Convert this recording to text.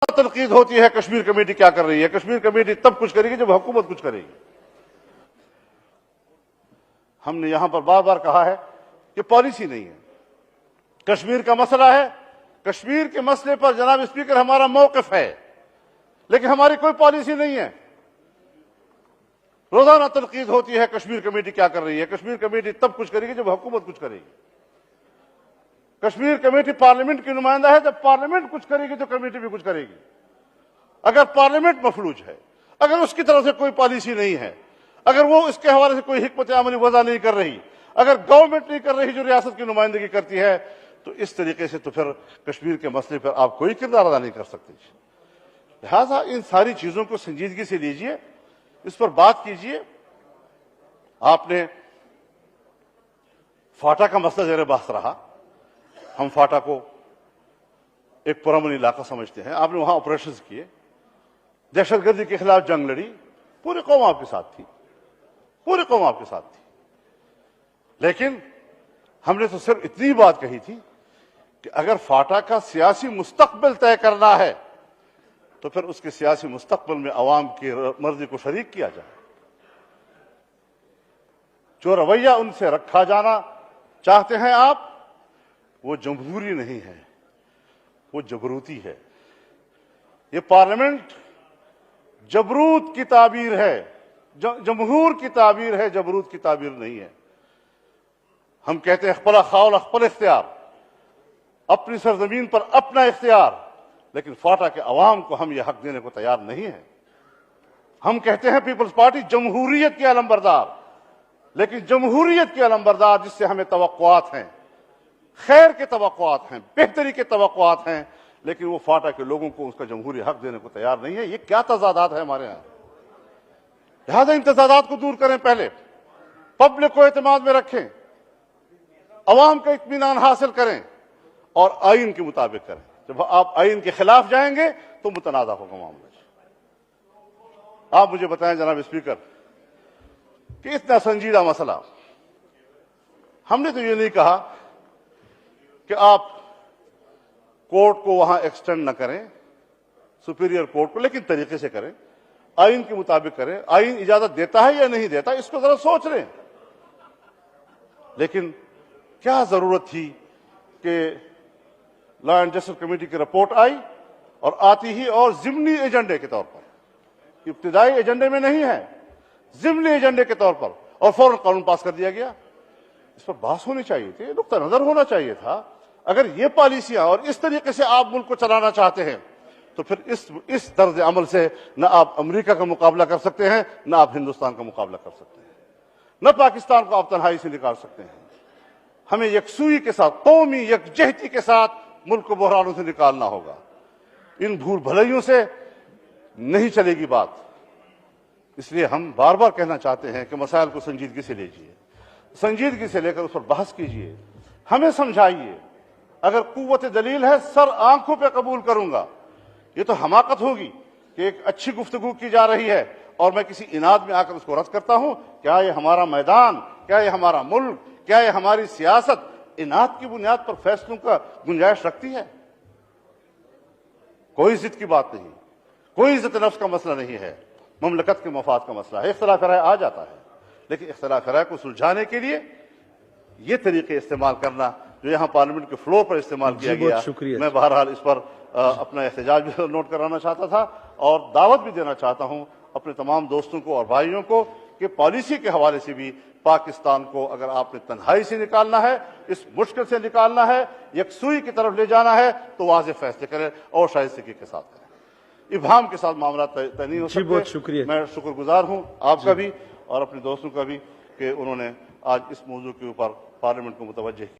तनकीद होती है कश्मीर कमेटी क्या कर रही है। कश्मीर कमेटी तब कुछ करेगी जब हुकूमत कुछ करेगी। हमने यहां पर बार बार कहा है कि पॉलिसी नहीं है। कश्मीर का मसला है, कश्मीर के मसले पर जनाब स्पीकर हमारा मौक़िफ़ है, लेकिन हमारी कोई पॉलिसी नहीं है। रोजाना तनकीद होती है कश्मीर कमेटी क्या कर रही है। कश्मीर कमेटी तब कुछ करेगी जब हुकूमत कुछ करेगी। कश्मीर कमेटी पार्लियामेंट की नुमाइंदा है, जब पार्लियामेंट कुछ करेगी तो कमेटी भी कुछ करेगी। अगर पार्लियामेंट मफलूज है, अगर उसकी तरफ से कोई पॉलिसी नहीं है, अगर वो इसके हवाले से कोई हिकमत अमली वज़ा नहीं कर रही, अगर गवर्नमेंट नहीं कर रही जो रियासत की नुमाइंदगी करती है, तो इस तरीके से तो फिर कश्मीर के मसले पर आप कोई किरदार अदा नहीं कर सकते। लिहाजा इन सारी चीजों को संजीदगी से लीजिए, इस पर बात कीजिए। आपने फाटा का मसला ज़ेर बहस रहा। हम फाटा को एक पुरअमन इलाका समझते हैं। आपने वहां ऑपरेशन किए, दहशतगर्दी के खिलाफ जंग लड़ी, पूरी कौम आपके साथ थी, पूरी कौम आपके साथ थी। लेकिन हमने तो सिर्फ इतनी बात कही थी कि अगर फाटा का सियासी मुस्तकबिल तय करना है तो फिर उसके सियासी मुस्तकबिल में अवाम की मर्जी को शरीक किया जाए। जो रवैया उनसे रखा जाना चाहते हैं आप, वो जमहूरी नहीं है, वो जबरूती है। ये पार्लियामेंट जबरूत की ताबीर है, जमहूर की ताबीर है, जबरूत की ताबीर नहीं है। हम कहते हैं अख्पल खाउल अख्पल इख्तियार, अपनी सरजमीन पर अपना इख्तियार, लेकिन फाटा के अवाम को हम यह हक देने को तैयार नहीं है। हम कहते हैं पीपल्स पार्टी जमहूरियत के अलंबरदार, लेकिन जमहूरियत के अलंबरदार जिससे हमें तवक्कुआत हैं, खैर के तवक्कुआत हैं, बेहतरी के तवक्कुआत हैं, लेकिन वो फाटा के लोगों को उसका जमहूरी हक देने को तैयार नहीं है। ये क्या तजादात है हमारे यहाँ। लिहाजा इन तजादात को दूर करें, पहले पब्लिक को एतमाद में रखें, अवाम का इत्मीनान हासिल करें और आइन के मुताबिक करें। जब आप आइन के खिलाफ जाएंगे तो मुतनाज़ा होगा मामला। आप मुझे बताएं जनाब स्पीकर कि इतना संजीदा मसला, हमने तो ये नहीं कहा कि आप कोर्ट को वहां एक्सटेंड न करें, सुपीरियर कोर्ट को, लेकिन तरीके से करें, आइन के मुताबिक करें। आइन इजाजत देता है या नहीं देता, इसको जरा सोच लें। लेकिन क्या जरूरत थी कि लॉ एंड जस्टिस कमेटी की रिपोर्ट आई और आती ही और जिमनी एजेंडे के तौर पर, इब्तिदाई एजेंडे में नहीं है, जिमनी एजेंडे के तौर पर, और फौरन कानून पास कर दिया गया। इस पर बहस होनी चाहिए थी, नुक्ता नजर होना चाहिए था। अगर ये पॉलिसियां और इस तरीके से आप मुल्क को चलाना चाहते हैं तो फिर इस तर्ज अमल से न आप अमेरिका का मुकाबला कर सकते हैं, न आप हिंदुस्तान का मुकाबला कर सकते हैं, न पाकिस्तान को आप तन्हाई से निकाल सकते हैं। हमें यकसुई के साथ, कौमी यकजहती के साथ मुल्क को बहरानों से निकालना होगा। इन भूल भलाइयों से नहीं चलेगी बात। इसलिए हम बार बार कहना चाहते हैं कि मसाइल को संजीदगी से लीजिए, संजीदगी से लेकर उस पर बहस कीजिए, हमें समझाइए। अगर कुव्वत दलील है, सर आंखों पे कबूल करूंगा। ये तो हमाकत होगी कि एक अच्छी गुफ्तगू की जा रही है और मैं किसी इनाद में आकर उसको रद्द करता हूं। क्या ये हमारा मैदान, क्या ये हमारा मुल्क, क्या ये हमारी सियासत इनाद की बुनियाद पर फैसलों का गुंजाइश रखती है? कोई जिद की बात नहीं, कोई इज्जत नफ्स का मसला नहीं है, ममलकत के मफाद का मसला है। इख्तिलाफ राय आ जाता है, लेकिन इख्तिलाफ राय को सुलझाने के लिए ये तरीके इस्तेमाल करना जो यहाँ पार्लियामेंट के फ्लोर पर इस्तेमाल किया गया, मैं बहरहाल इस पर अपना एहतजाज भी नोट कराना चाहता था और दावत भी देना चाहता हूँ अपने तमाम दोस्तों को और भाइयों को कि पॉलिसी के हवाले से भी पाकिस्तान को अगर आपने तन्हाई से निकालना है, इस मुश्किल से निकालना है, यकसुई की तरफ ले जाना है, तो वाज़ेह फैसले करें और शाइस्तगी के साथ करें। इब्हाम के साथ मामला तय नहीं हो सकते। बहुत शुक्रिया। मैं शुक्रगुजार हूँ आपका भी और अपने दोस्तों का भी कि उन्होंने आज इस मौजू के ऊपर पार्लियामेंट को मुतवज्जे